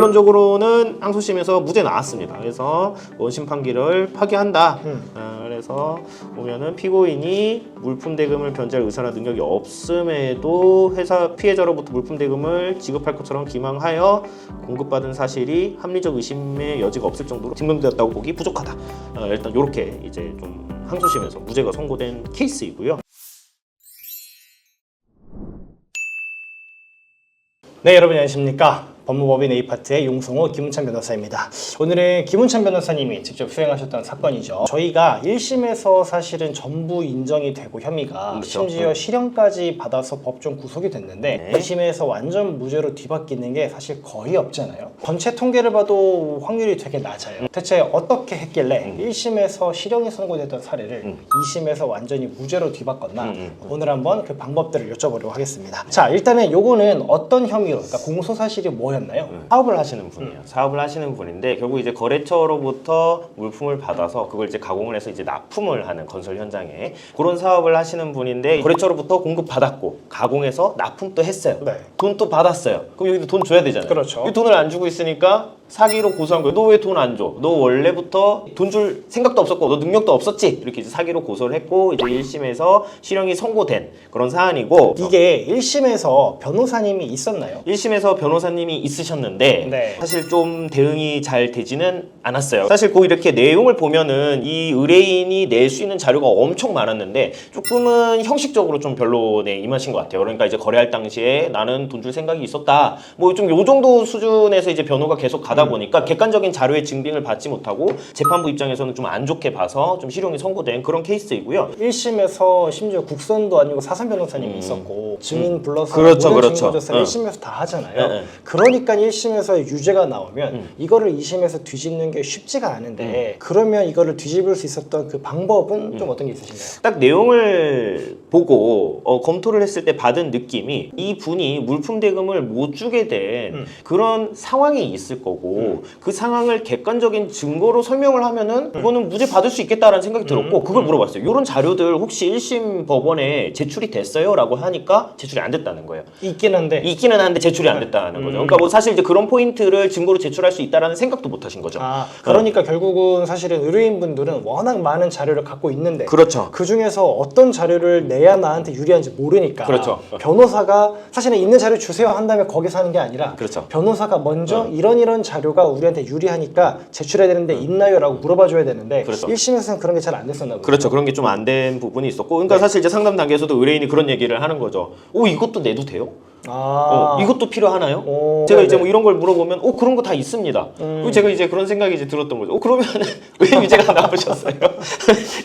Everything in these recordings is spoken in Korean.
결론적으로는 항소심에서 무죄 나왔습니다. 그래서 원심 판결을 파기한다. 그래서 보면은 피고인이 물품 대금을 변제할 의사나 능력이 없음에도 회사 피해자로부터 물품 대금을 지급할 것처럼 기망하여 공급받은 사실이 합리적 의심의 여지가 없을 정도로 증명되었다고 보기 부족하다. 일단 이렇게 이제 좀 항소심에서 무죄가 선고된 케이스이고요. 네, 여러분 안녕하십니까? 법무법인 A파트의 용성호 김은찬 변호사입니다. 오늘은 김은찬 변호사님이 직접 수행하셨던 사건이죠. 저희가 1심에서 사실은 전부 인정이 되고 혐의가 그렇죠. 심지어 실형까지 받아서 법정 구속이 됐는데 네. 2심에서 완전 무죄로 뒤바뀌는 게 사실 거의 없잖아요. 전체 통계를 봐도 확률이 되게 낮아요. 대체 어떻게 했길래 1심에서 실형이 선고됐던 사례를 2심에서 완전히 무죄로 뒤바꿨나 오늘 한번 그 방법들을 여쭤보려고 하겠습니다. 자, 일단은 요거는 어떤 혐의로, 그러니까 공소 사실이 뭐였나요? 사업을 하시는 분이에요. 사업을 하시는 분인데 결국 이제 거래처로부터 물품을 받아서 그걸 이제 가공을 해서 이제 납품을 하는 건설 현장에 그런 사업을 하시는 분인데 거래처로부터 공급 받았고 가공해서 납품도 했어요. 네. 돈 또 받았어요. 그럼 여기도 돈 줘야 되잖아요. 그렇죠. 이 돈을 안 주고 있으니까 사기로 고소한 거예요. 너 왜 돈 안 줘? 너 원래부터 돈 줄 생각도 없었고 너 능력도 없었지? 이렇게 이제 사기로 고소를 했고 이제 1심에서 실형이 선고된 그런 사안이고 이게 1심에서 변호사님이 있었나요? 1심에서 변호사님이 있으셨는데 네. 사실 좀 대응이 잘 되지는 않았어요. 사실 그 이렇게 내용을 보면은 이 의뢰인이 낼 수 있는 자료가 엄청 많았는데 조금은 형식적으로 좀 변론에 임하신 것 같아요. 그러니까 이제 거래할 당시에 나는 돈 줄 생각이 있었다. 뭐 좀 요 정도 수준에서 이제 변호가 계속 가다 보니까 객관적인 자료의 증빙을 받지 못하고 재판부 입장에서는 좀 안 좋게 봐서 좀 실형이 선고된 그런 케이스이고요. 1심에서 심지어 국선도 아니고 사산 변호사님이 있었고 증인 불러서 그렇죠, 모든 그렇죠. 증거 조사를 1심에서 다 하잖아요. 네. 그러니까 1심에서 유죄가 나오면 이거를 2심에서 뒤집는 게 쉽지가 않은데 그러면 이거를 뒤집을 수 있었던 그 방법은 좀 어떤 게 있으신가요? 딱 내용을 보고 검토를 했을 때 받은 느낌이 이 분이 물품 대금을 못 주게 된 그런 상황이 있을 거고 그 상황을 객관적인 증거로 설명을 하면은 그거는 무죄 받을 수 있겠다라는 생각이 들었고 그걸 물어봤어요. 이런 자료들 혹시 1심 법원에 제출이 됐어요? 라고 하니까 제출이 안 됐다는 거예요. 있긴 한데 있기는 한데 제출이 안 됐다는 거죠. 그러니까 뭐 사실 이제 그런 포인트를 증거로 제출할 수 있다라는 생각도 못 하신 거죠. 그러니까 결국은 사실은 의뢰인분들은 워낙 많은 자료를 갖고 있는데 그렇죠. 그 중에서 어떤 자료를 내야 나한테 유리한지 모르니까 그렇죠. 변호사가 사실은 있는 자료 주세요 한 다음에 거기서 하는 게 아니라 그렇죠. 변호사가 먼저 이런 자료가 우리한테 유리하니까 제출해야 되는데 있나요? 라고 물어봐줘야 되는데 그렇죠. 1심에서는 그런 게 잘 안 됐었나 보죠. 그렇죠. 그런 게 좀 안 된 부분이 있었고 그러니까 사실 이제 상담 단계에서도 의뢰인이 그런 얘기를 하는 거죠. 오, 이것도 내도 돼요? 이것도 필요하나요? 제가 이제 뭐 이런 걸 물어보면 그런 거 다 있습니다. 그리고 제가 이제 그런 생각이 이제 들었던 거죠. 그러면 왜 유죄가 나오셨어요?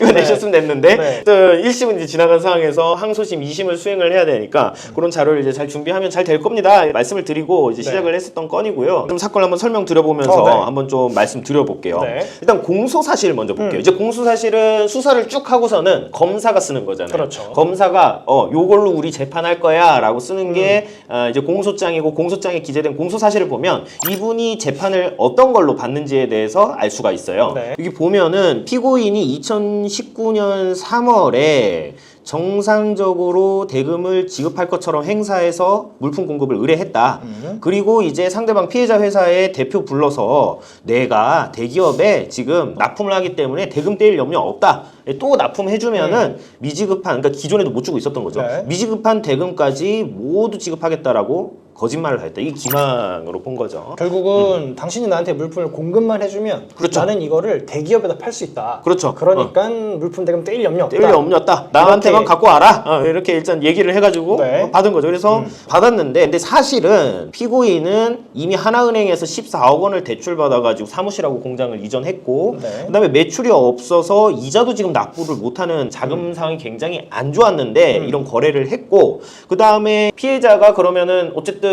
이거 내셨으면 됐는데 1심은 이제 지나간 상황에서 항소심 2심을 수행을 해야 되니까 그런 자료를 이제 잘 준비하면 잘 될 겁니다. 말씀을 드리고 이제 시작을 했었던 건이고요. 그럼 사건을 한번 설명드려보면서 한번 좀 말씀드려볼게요. 일단 공소사실 먼저 볼게요. 이제 공소사실은 수사를 쭉 하고서는 검사가 쓰는 거잖아요. 그렇죠. 검사가 요걸로 우리 재판할 거야 라고 쓰는 게 이제 공소장이고 공소장에 기재된 공소사실을 보면 이분이 재판을 어떤 걸로 받는지에 대해서 알 수가 있어요. 여기 보면은 피고인이 2019년 3월에 정상적으로 대금을 지급할 것처럼 행사해서 물품 공급을 의뢰했다. 그리고 이제 상대방 피해자 회사의 대표 불러서 내가 대기업에 지금 납품을 하기 때문에 대금 떼일 염려 없다. 또 납품해주면은 미지급한, 그러니까 기존에도 못 주고 있었던 거죠. 미지급한 대금까지 모두 지급하겠다라고 거짓말을 했다. 이게 기망으로 본 거죠. 결국은 당신이 나한테 물품을 공급만 해주면 그렇죠. 나는 이거를 대기업에다 팔 수 있다. 그렇죠. 그러니까 물품 대금 떼일 염려 없다. 떼일 염려 없다. 나한테만 갖고 와라. 이렇게 일단 얘기를 해가지고 받은 거죠. 그래서 받았는데 근데 사실은 피고인은 이미 하나은행에서 14억 원을 대출받아가지고 사무실하고 공장을 이전했고 그다음에 매출이 없어서 이자도 지금 납부를 못하는 자금 상황이 굉장히 안 좋았는데 이런 거래를 했고 그다음에 피해자가 그러면은 어쨌든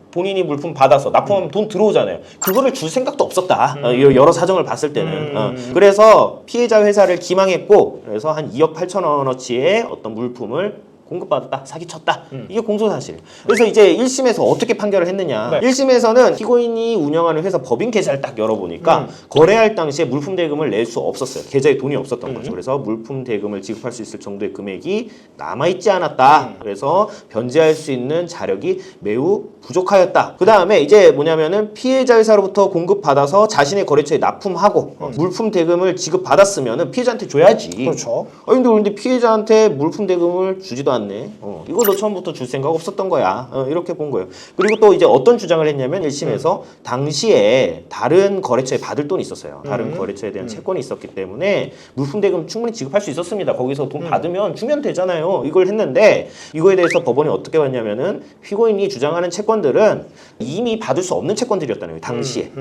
본인이 물품 받아서 납품하면 돈 들어오잖아요. 그거를 줄 생각도 없었다. 여러 사정을 봤을 때는. 그래서 피해자 회사를 기망했고 그래서 한 2억 8천 원어치의 어떤 물품을 공급받았다, 사기쳤다. 이게 공소사실. 그래서 이제 1심에서 어떻게 판결을 했느냐. 네. 1심에서는 피고인이 운영하는 회사 법인 계좌를 딱 열어보니까 거래할 당시에 물품 대금을 낼 수 없었어요. 계좌에 돈이 없었던 거죠. 그래서 물품 대금을 지급할 수 있을 정도의 금액이 남아있지 않았다. 그래서 변제할 수 있는 자력이 매우 부족하였다. 그 다음에 이제 뭐냐면은 피해자 회사로부터 공급받아서 자신의 거래처에 납품하고 물품 대금을 지급받았으면은 피해자한테 줘야지. 그렇죠. 근데 피해자한테 물품 대금을 주지도 않네. 이거 너 처음부터 줄 생각 없었던 거야. 이렇게 본 거예요. 그리고 또 이제 어떤 주장을 했냐면 1심에서 당시에 다른 거래처에 받을 돈이 있었어요. 다른 거래처에 대한 채권이 있었기 때문에 물품 대금 충분히 지급할 수 있었습니다. 거기서 돈 받으면 주면 되잖아요. 이걸 했는데 이거에 대해서 법원이 어떻게 봤냐면은 피고인이 주장하는 채권들은 이미 받을 수 없는 채권들이었다는 거예요. 당시에.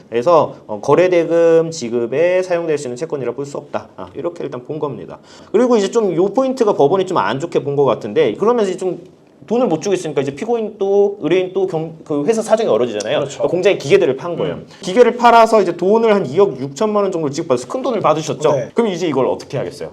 그래서 거래 대금 지급에 사용될 수 있는 채권이라 볼 수 없다. 이렇게 일단 본 겁니다. 그리고 이제 좀 요 포인트가 법원이 좀 안 좋게 본 것 같은데 그러면서 좀 돈을 못 주고 있으니까 이제 피고인 또 의뢰인 또 그 회사 사정이 얼어지잖아요. 그렇죠. 공장에 기계들을 판 거예요. 기계를 팔아서 이제 돈을 한 2억 6천만 원 정도를 지급받아서 큰 돈을 받으셨죠. 네. 그럼 이제 이걸 어떻게 하겠어요?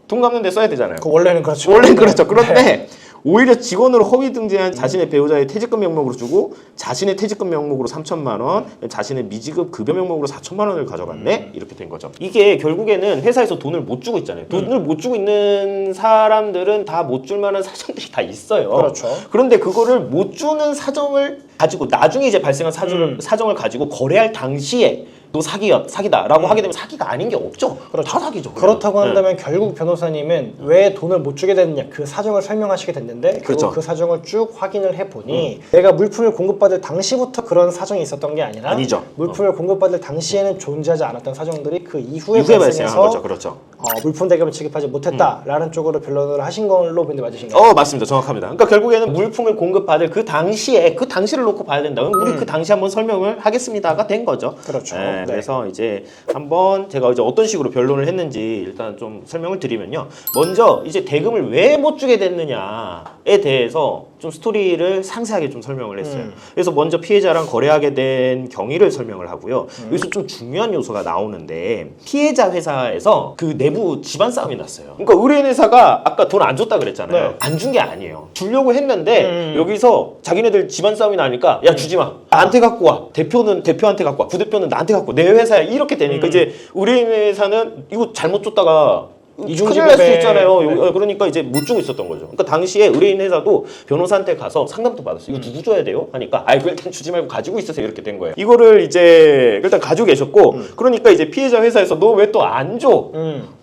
돈 갚는 데 써야 되잖아요. 원래는 그렇죠. 원래는 그렇죠. 그런데 오히려 직원으로 허위 등재한 자신의 배우자의 퇴직금 명목으로 주고 자신의 퇴직금 명목으로 3천만 원, 자신의 미지급 급여 명목으로 4천만 원을 가져갔네? 이렇게 된 거죠. 이게 결국에는 회사에서 돈을 못 주고 있잖아요. 돈을 못 주고 있는 사람들은 다 못 줄 만한 사정들이 다 있어요. 그렇죠. 그런데 그거를 못 주는 사정을 가지고 나중에 이제 발생한 사정을 가지고 거래할 당시에 너 사기다라고 하게 되면 사기가 아닌 게 없죠. 그렇죠. 다 사기죠. 그렇다고 한다면 결국 변호사님은 왜 돈을 못 주게 됐느냐 그 사정을 설명하시게 됐는데 그렇죠. 그 사정을 쭉 확인을 해보니 내가 물품을 공급받을 당시부터 그런 사정이 있었던 게 아니라 아니죠. 물품을 공급받을 당시에는 존재하지 않았던 사정들이 그 이후에 발생한 발생해서 거죠. 그렇죠. 물품 대금을 지급하지 못했다라는 쪽으로 변론을 하신 걸로 근데 맞으신가요? 맞습니다. 정확합니다. 그러니까 결국에는 물품을 공급받을 그 당시를 놓고 봐야 된다. 우리 그 당시 한번 설명을 하겠습니다가 된 거죠. 그렇죠. 네. 그래서 이제 한번 제가 이제 어떤 식으로 변론을 했는지 일단 좀 설명을 드리면요. 먼저 이제 대금을 왜 못 주게 됐느냐에 대해서 좀 스토리를 상세하게 좀 설명을 했어요. 그래서 먼저 피해자랑 거래하게 된 경위를 설명을 하고요. 여기서 좀 중요한 요소가 나오는데 피해자 회사에서 그 내부 집안 싸움이 났어요. 그러니까 의뢰인 회사가 아까 돈 안 줬다 그랬잖아요. 네. 안 준 게 아니에요. 주려고 했는데 여기서 자기네들 집안 싸움이 나니까 야 주지 마. 나한테 갖고 와. 대표는 대표한테 갖고 와. 부대표는 나한테 갖고 와. 내 회사야. 이렇게 되니까 이제 의뢰인 회사는 이거 잘못 줬다가 큰일 날 수 있잖아요. 그러니까 이제 못 주고 있었던 거죠. 그러니까 당시에 의뢰인 회사도 변호사한테 가서 상담도 받았어요. 이거 누구 줘야 돼요? 하니까 이거 일단 주지 말고 가지고 있으세요. 이렇게 된 거예요. 이거를 이제 일단 가지고 계셨고 그러니까 이제 피해자 회사에서 너 왜 또 안 줘?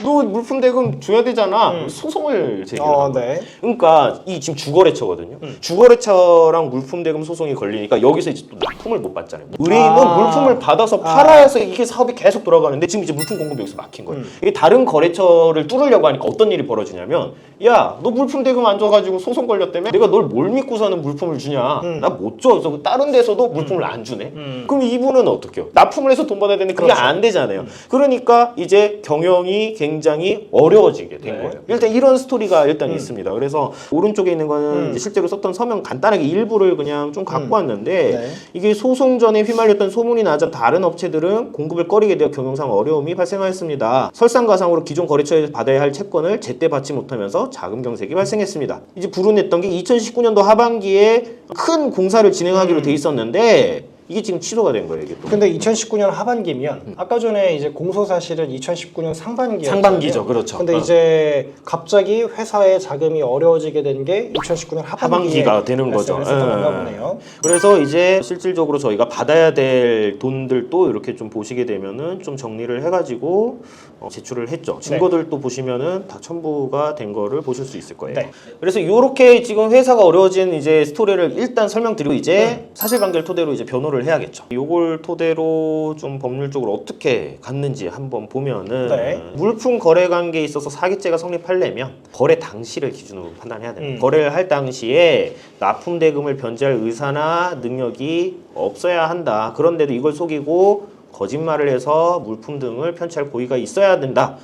너 물품 대금 줘야 되잖아. 소송을 제기를 한 거예요. 네. 그러니까 이 지금 주거래처거든요. 주거래처랑 물품 대금 소송이 걸리니까 여기서 이제 또 납품을 못 받잖아요. 의뢰인은 물품을 받아서 팔아야 해서 이게 사업이 계속 돌아가는데 지금 이제 물품 공급이 여기서 막힌 거예요. 이게 다른 거래처를 뚫으려고 하니까 어떤 일이 벌어지냐면 야, 너 물품 대금 안 줘가지고 소송 걸렸다며? 내가 널 뭘 믿고서는 물품을 주냐? 나 못 줘. 그래서 다른 데서도 물품을 안 주네. 그럼 이분은 어떻게 해요? 납품을 해서 돈 받아야 되는데 그게 그렇죠. 안 되잖아요. 그러니까 이제 경영이 굉장히 어려워지게 된 거예요. 일단 이런 스토리가 일단 있습니다. 그래서 오른쪽에 있는 거는 이제 실제로 썼던 서명 간단하게 일부를 그냥 좀 갖고 왔는데 네. 이게 소송 전에 휘말렸던 소문이 나자 다른 업체들은 공급을 꺼리게 되어 경영상 어려움이 발생하였습니다. 설상가상으로 기존 거래처에서 받아야 할 채권을 제때 받지 못하면서 자금 경색이 발생했습니다. 이제 불운했던 게 2019년도 하반기에 큰 공사를 진행하기로 돼 있었는데 이게 지금 취소가 된 거예요, 이게 또. 근데 2019년 하반기면 아까 전에 이제 공소 사실은 2019년 상반기였잖아요. 상반기죠, 그렇죠. 근데 이제 갑자기 회사의 자금이 어려워지게 된 게 2019년 하반기가 되는 거죠. 건가 보네요. 그래서 이제 실질적으로 저희가 받아야 될 돈들도 이렇게 좀 보시게 되면은 좀 정리를 해가지고 제출을 했죠. 증거들도 보시면은 다 첨부가 된 거를 보실 수 있을 거예요. 네. 그래서 이렇게 지금 회사가 어려워진 이제 스토리를 일단 설명드리고 이제 사실관계를 토대로 이제 변호를 해야겠죠. 요걸 토대로 좀 법률적으로 어떻게 갔는지 한번 보면은 네. 물품 거래 관계에 있어서 사기죄가 성립하려면 거래 당시를 기준으로 판단해야 됩니다. 거래를 할 당시에 납품 대금을 변제할 의사나 능력이 없어야 한다. 그런데도 이걸 속이고 거짓말을 해서 물품 등을 편취할 고의가 있어야 된다.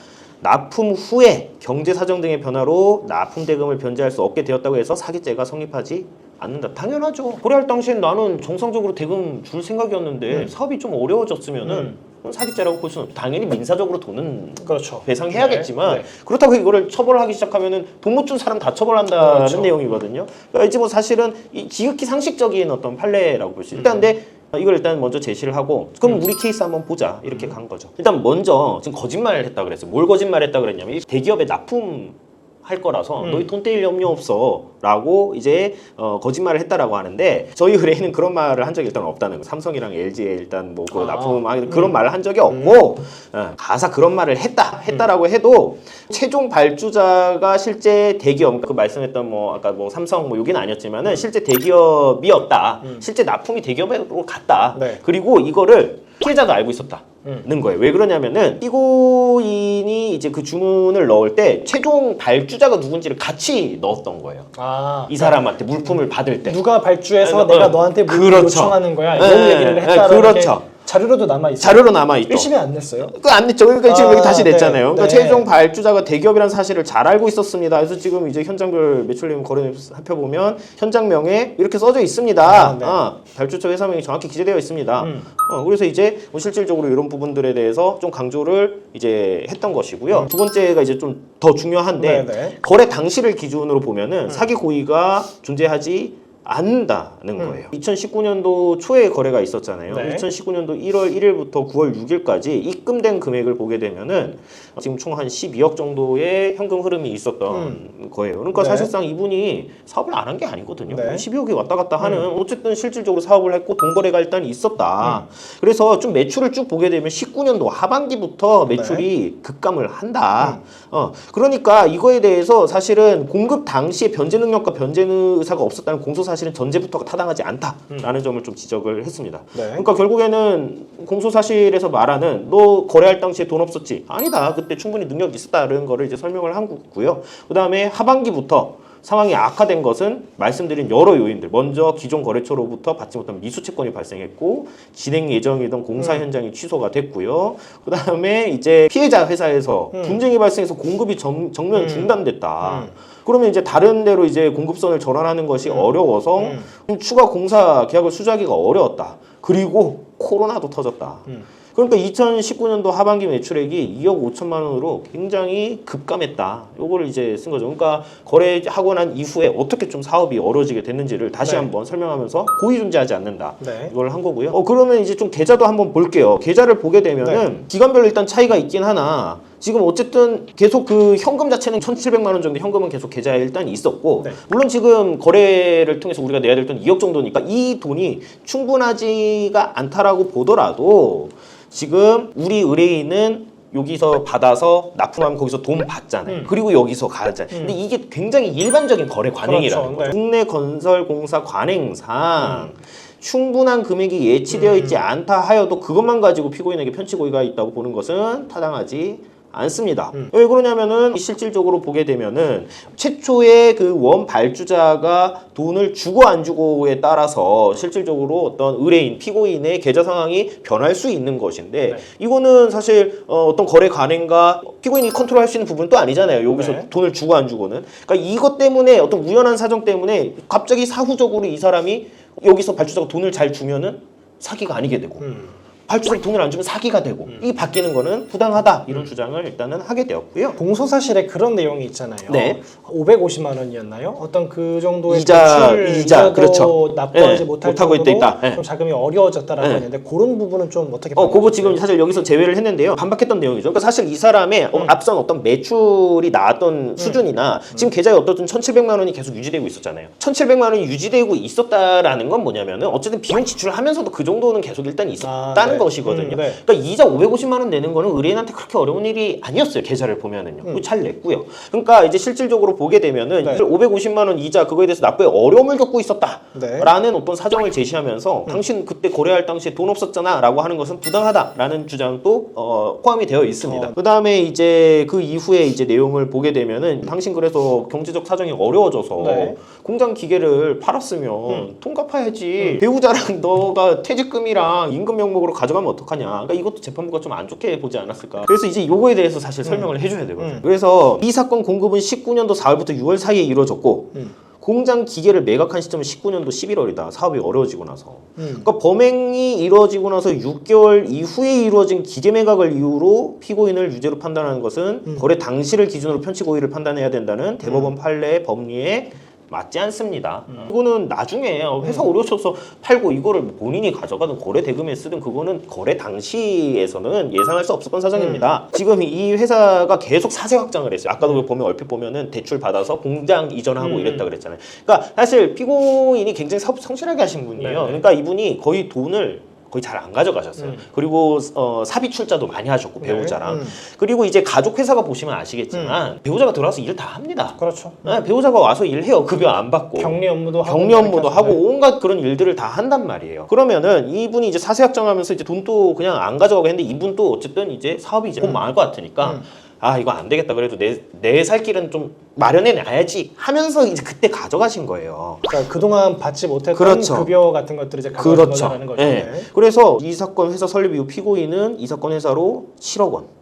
납품 후에 경제 사정 등의 변화로 납품 대금을 변제할 수 없게 되었다고 해서 사기죄가 성립하지 않는다. 당연하죠. 거래할 당시엔 나는 정상적으로 대금 줄 생각이었는데 사업이 좀 어려워졌으면은 사기죄라고 볼 수는 없죠. 당연히 민사적으로 돈은 그렇죠. 배상해야겠지만 네. 그렇다고 이거를 처벌하기 시작하면은 돈 못 준 사람 다 처벌한다는 그렇죠. 내용이거든요. 그러니까 이제 뭐 사실은 이 지극히 상식적인 어떤 판례라고 볼 수 있어요. 일단 근데 이걸 일단 먼저 제시를 하고 그럼 우리 케이스 한번 보자 이렇게 간 거죠. 일단 먼저 지금 거짓말을 했다 그랬어요. 뭘 거짓말했다 그랬냐면 이 대기업에 납품 할 거라서 너희 돈 떼일 염려 없어 라고 이제 거짓말을 했다라고 하는데 저희 의뢰인은 그런 말을 한 적이 일단 없다는 거. 삼성이랑 LG에 일단 뭐 그 납품 그런 말을 한 적이 없고 가사 그런 말을 했다라고 해도 최종 발주자가 실제 대기업 그 말씀했던 뭐 아까 뭐 삼성 뭐 여기는 아니었지만은 실제 대기업이었다. 실제 납품이 대기업으로 갔다. 네. 그리고 이거를 피해자도 알고 있었다는 거예요. 왜 그러냐면은 피고인이 이제 그 주문을 넣을 때 최종 발주자가 누군지를 같이 넣었던 거예요. 이 사람한테 물품을 받을 때 누가 발주해서 내가 너한테 물품 그렇죠. 요청하는 거야 네, 이런 얘기를 했다라는 그렇죠. 게 자료로도 남아있어요. 자료로 남아있죠. 1심에 안 냈어요? 안 냈죠. 그러니까 지금 여기 다시 네. 냈잖아요. 그러니까 네. 최종 발주자가 대기업이라는 사실을 잘 알고 있었습니다. 그래서 지금 이제 현장별 매출 내용 거래 살펴보면 현장명에 이렇게 써져 있습니다. 네. 발주처 회사명이 정확히 기재되어 있습니다. 그래서 이제 뭐 실질적으로 이런 부분들에 대해서 좀 강조를 이제 했던 것이고요. 두 번째가 이제 좀 더 중요한데 네. 거래 당시를 기준으로 보면은 사기 고의가 존재하지 않는다는 거예요. 2019년도 초에 거래가 있었잖아요. 네. 2019년도 1월 1일부터 9월 6일까지 입금된 금액을 보게 되면은 지금 총 한 12억 정도의 현금 흐름이 있었던 거예요. 그러니까 네. 사실상 이분이 사업을 안 한 게 아니거든요. 네. 12억이 왔다 갔다 하는 어쨌든 실질적으로 사업을 했고 돈거래가 일단 있었다. 그래서 좀 매출을 쭉 보게 되면 19년도 하반기부터 매출이 급감을 한다. 그러니까 이거에 대해서 사실은 공급 당시에 변제 능력과 변제 의사가 없었다는 공소 사실은 전제부터가 타당하지 않다라는 점을 좀 지적을 했습니다. 네. 그러니까 결국에는 공소 사실에서 말하는 너 거래할 당시에 돈 없었지? 아니다. 그때 충분히 능력이 있었다는 거를 이제 설명을 한 거고요. 그다음에 하반기부터 상황이 악화된 것은 말씀드린 여러 요인들. 먼저 기존 거래처로부터 받지 못한 미수 채권이 발생했고 진행 예정이던 공사 현장이 취소가 됐고요. 그다음에 이제 피해자 회사에서 분쟁이 발생해서 공급이 정면 중단됐다. 그러면 이제 다른 데로 이제 공급선을 전환하는 것이 어려워서 추가 공사 계약을 수주하기가 어려웠다. 그리고 코로나도 터졌다. 그러니까 2019년도 하반기 매출액이 2억 5천만 원으로 굉장히 급감했다. 요거를 이제 쓴 거죠. 그러니까 거래하고 난 이후에 어떻게 좀 사업이 어려워지게 됐는지를 다시 한번 설명하면서 고의 존재하지 않는다. 이걸 한 거고요. 그러면 이제 좀 계좌도 한번 볼게요. 계좌를 보게 되면은 기간별로 일단 차이가 있긴 하나 지금 어쨌든 계속 그 현금 자체는 1,700만 원 정도 현금은 계속 계좌에 일단 있었고 물론 지금 거래를 통해서 우리가 내야 될 돈 2억 정도니까 이 돈이 충분하지가 않다라고 보더라도 지금 우리 의뢰인은 여기서 받아서 납품하면 거기서 돈 받잖아요. 그리고 여기서 가잖아요. 근데 이게 굉장히 일반적인 거래 관행이라는 거죠. 국내 건설공사 관행상 충분한 금액이 예치되어 있지 않다 하여도 그것만 가지고 피고인에게 편취고의가 있다고 보는 것은 타당하지 않습니다. 왜 그러냐면은 실질적으로 보게 되면은 최초의 그 원 발주자가 돈을 주고 안 주고에 따라서 실질적으로 어떤 의뢰인, 피고인의 계좌 상황이 변할 수 있는 것인데 이거는 사실 어떤 거래 관행과 피고인이 컨트롤할 수 있는 부분은 또 아니잖아요. 여기서 돈을 주고 안 주고는. 그러니까 이것 때문에 어떤 우연한 사정 때문에 갑자기 사후적으로 이 사람이 여기서 발주자가 돈을 잘 주면은 사기가 아니게 되고 발주자가 돈을 안 주면 사기가 되고 이 바뀌는 거는 부당하다 이런 주장을 일단은 하게 되었고요. 공소사실에 그런 내용이 있잖아요. 네. 550만 원이었나요? 어떤 그 정도의 이자, 대출을 그렇죠. 납부하지 네, 못할 못하고 정도로 있다. 네. 좀 자금이 어려워졌다라고 네. 했는데 그런 부분은 좀 어떻게 그거 지금 사실 여기서 제외를 했는데요. 반박했던 내용이죠. 그러니까 사실 이 사람의 앞선 어떤 매출이 나왔던 수준이나 지금 계좌에 어떻든 1,700만 원이 계속 유지되고 있었잖아요. 1,700만 원이 유지되고 있었다라는 건 뭐냐면은 어쨌든 비용 지출을 하면서도 그 정도는 계속 일단 있었다는 것이거든요. 그러니까 이자 550만 원 내는 거는 의뢰인한테 그렇게 어려운 일이 아니었어요. 계좌를 보면은요. 잘 냈고요. 그러니까 이제 실질적으로 보게 되면은 550만 원 이자 그거에 대해서 납부에 어려움을 겪고 있었다라는 어떤 사정을 제시하면서 당신 그때 거래할 당시에 돈 없었잖아라고 하는 것은 부당하다라는 주장도 포함이 되어 있습니다. 그다음에 이제 그 이후에 이제 내용을 보게 되면은 당신 그래서 경제적 사정이 어려워져서 공장 기계를 팔았으면 돈 갚아야지. 배우자랑 너가 퇴직금이랑 임금 명목으로 가져가면 어떡하냐. 그러니까 이것도 재판부가 좀 안 좋게 보지 않았을까. 그래서 이제 요거에 대해서 사실 설명을 해줘야 되거든요. 그래서 이 사건 공급은 19년도 4월부터 6월 사이에 이루어졌고 공장 기계를 매각한 시점은 19년도 11월이다. 사업이 어려워지고 나서. 그러니까 범행이 이루어지고 나서 6개월 이후에 이루어진 기계 매각을 이유로 피고인을 유죄로 판단하는 것은 거래 당시를 기준으로 편취 고의를 판단해야 된다는 대법원 판례의 법리에 맞지 않습니다. 이거는 나중에 회사 어려워져서 팔고 이거를 본인이 가져가든 거래 대금에 쓰든 그거는 거래 당시에서는 예상할 수 없었던 사정입니다. 지금 이 회사가 계속 사세 확장을 했어요. 아까도 보면 얼핏 보면은 대출 받아서 공장 이전하고 이랬다 그랬잖아요. 그러니까 사실 피고인이 굉장히 사업 성실하게 하신 분이에요. 그러니까 이분이 거의 돈을 거의 잘 안 가져가셨어요. 그리고 사비 출자도 많이 하셨고 배우자랑. 그리고 이제 가족 회사가 보시면 아시겠지만 배우자가 들어와서 일 다 합니다. 그렇죠. 네, 배우자가 와서 일해요. 급여 안 받고. 격리 업무도 하고. 격리 업무도 하고 온갖 그런 일들을 다 한단 말이에요. 그러면은 이분이 이제 사세 확장하면서 이제 돈도 그냥 안 가져가고 했는데 이분도 어쨌든 이제 사업이 이제 돈 망할 것 같으니까 아 이거 안 되겠다. 그래도 내 살 길은 좀 마련해 놔야지 하면서 이제 그때 가져가신 거예요. 그러니까 그동안 받지 못했던 그렇죠. 급여 같은 것들을 이제 가져가는 그렇죠. 거라는 거죠. 네. 그래서 이 사건 회사 설립 이후 피고인은 이 사건 회사로 7억 원.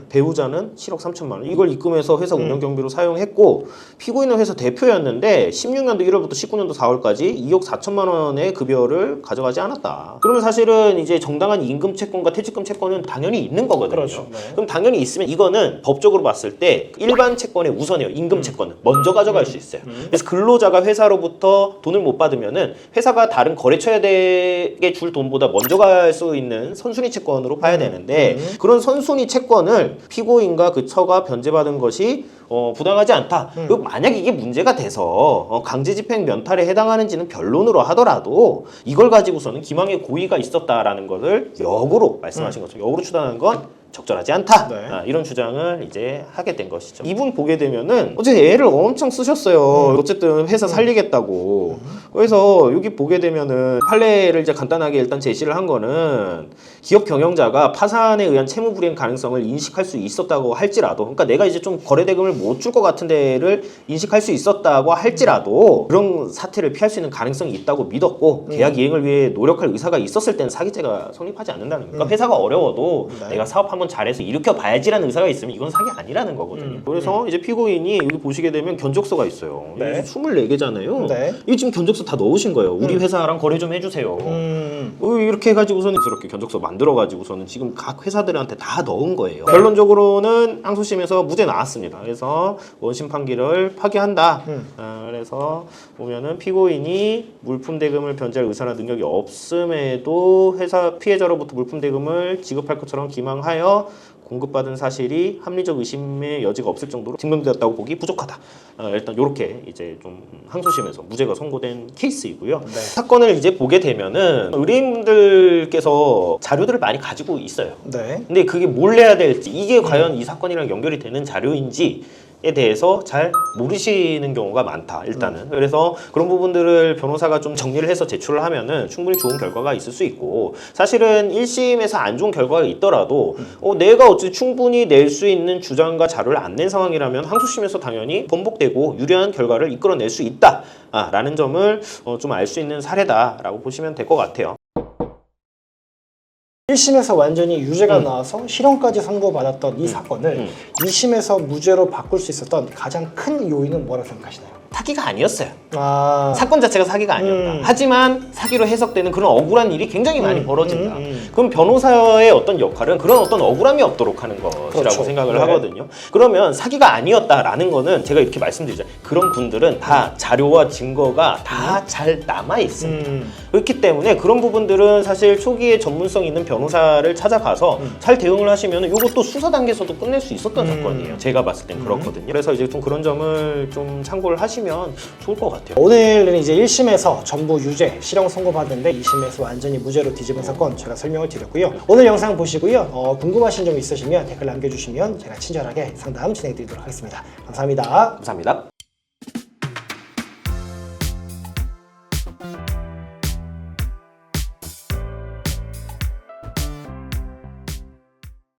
배우자는 7억 3천만 원. 이걸 입금해서 회사 운영 경비로 사용했고 피고인은 회사 대표였는데 16년도 1월부터 19년도 4월까지 2억 4천만 원의 급여를 가져가지 않았다. 그러면 사실은 이제 정당한 임금 채권과 퇴직금 채권은 당연히 있는 거거든요. 그렇죠. 네. 그럼 당연히 있으면 이거는 법적으로 봤을 때 일반 채권에 우선해요. 임금 채권은 먼저 가져갈 수 있어요. 그래서 근로자가 회사로부터 돈을 못 받으면은 회사가 다른 거래처에게 줄 돈보다 먼저 갈 수 있는 선순위 채권으로 봐야 되는데 그런 선순위 채권을 피고인과 그 처가 변제받은 것이 부당하지 않다. 그리고 만약 이게 문제가 돼서 강제집행 면탈에 해당하는지는 변론으로 하더라도 이걸 가지고서는 기망의 고의가 있었다라는 것을 역으로 말씀하신 것처럼 역으로 추단하는 건 적절하지 않다. 네. 이런 주장을 이제 하게 된 것이죠. 이분 보게 되면은 어제 애를 엄청 쓰셨어요. 어쨌든 회사 살리겠다고. 그래서 여기 보게 되면은 판례를 이제 간단하게 일단 제시를 한 거는 기업 경영자가 파산에 의한 채무 불이행 가능성을 인식할 수 있었다고 할지라도, 그러니까 내가 이제 좀 거래 대금을 못 줄 것 같은 데를 인식할 수 있었다고 할지라도 그런 사태를 피할 수 있는 가능성이 있다고 믿었고 계약 이행을 위해 노력할 의사가 있었을 때는 사기죄가 성립하지 않는다는 거예요. 그러니까 회사가 어려워도 내가 사업 한번 잘해서 일으켜 봐야지라는 의사가 있으면 이건 사기 아니라는 거거든요. 그래서 이제 피고인이 여기 보시게 되면 견적서가 있어요. 네. 24개잖아요. 네. 이 지금 견적서 다 넣으신 거예요. 우리 회사랑 거래 좀 해주세요. 이렇게 해가지고서는 스럽게 견적서 만들어가지고서는 지금 각 회사들한테 다 넣은 거예요. 결론적으로는 항소심에서 무죄 나왔습니다. 그래서 원심 판결을 파기한다. 그래서 보면은 피고인이 물품 대금을 변제할 의사나 능력이 없음에도 회사 피해자로부터 물품 대금을 지급할 것처럼 기망하여 공급받은 사실이 합리적 의심의 여지가 없을 정도로 증명되었다고 보기 부족하다. 일단 이렇게 이제 좀 항소심에서 무죄가 선고된 케이스이고요. 네. 사건을 이제 보게 되면은 의뢰인분들께서 자료들을 많이 가지고 있어요. 네. 근데 그게 뭘 내야 될지, 이게 과연 이 사건이랑 연결이 되는 자료인지 에 대해서 잘 모르시는 경우가 많다. 일단은 그래서 그런 부분들을 변호사가 좀 정리를 해서 제출을 하면은 충분히 좋은 결과가 있을 수 있고, 사실은 1심에서 안 좋은 결과가 있더라도 내가 어찌 충분히 낼 수 있는 주장과 자료를 안 낸 상황이라면 항소심에서 당연히 번복되고 유리한 결과를 이끌어낼 수 있다 라는 점을 좀 알 수 있는 사례다라고 보시면 될 것 같아요. 1심에서 완전히 유죄가 나와서 실형까지 선고받았던 이 사건을 2심에서 무죄로 바꿀 수 있었던 가장 큰 요인은 뭐라고 생각하시나요? 사기가 아니었어요. 아, 사건 자체가 사기가 아니었다. 하지만 사기로 해석되는 그런 억울한 일이 굉장히 많이 벌어진다. 그럼 변호사의 어떤 역할은 그런 어떤 억울함이 없도록 하는 것이라고 그렇죠. 생각을 네. 하거든요. 그러면 사기가 아니었다라는 거는 제가 이렇게 말씀드리잖아요. 그런 분들은 다 자료와 증거가 다 잘 남아 있습니다. 그렇기 때문에 그런 부분들은 사실 초기에 전문성 있는 변호사를 찾아가서 잘 대응을 하시면 이것도 수사 단계에서도 끝낼 수 있었던 사건이에요. 제가 봤을 땐 그렇거든요. 그래서 이제 좀 그런 점을 좀 참고를 하시면 좋을 것 같아요. 오늘은 이제 1심에서 전부 유죄, 실형 선고받았는데 2심에서 완전히 무죄로 뒤집은 사건 제가 설명을 드렸고요. 오늘 영상 보시고요. 궁금하신 점 있으시면 댓글 남겨주시면 제가 친절하게 상담 진행해 드리도록 하겠습니다. 감사합니다. 감사합니다.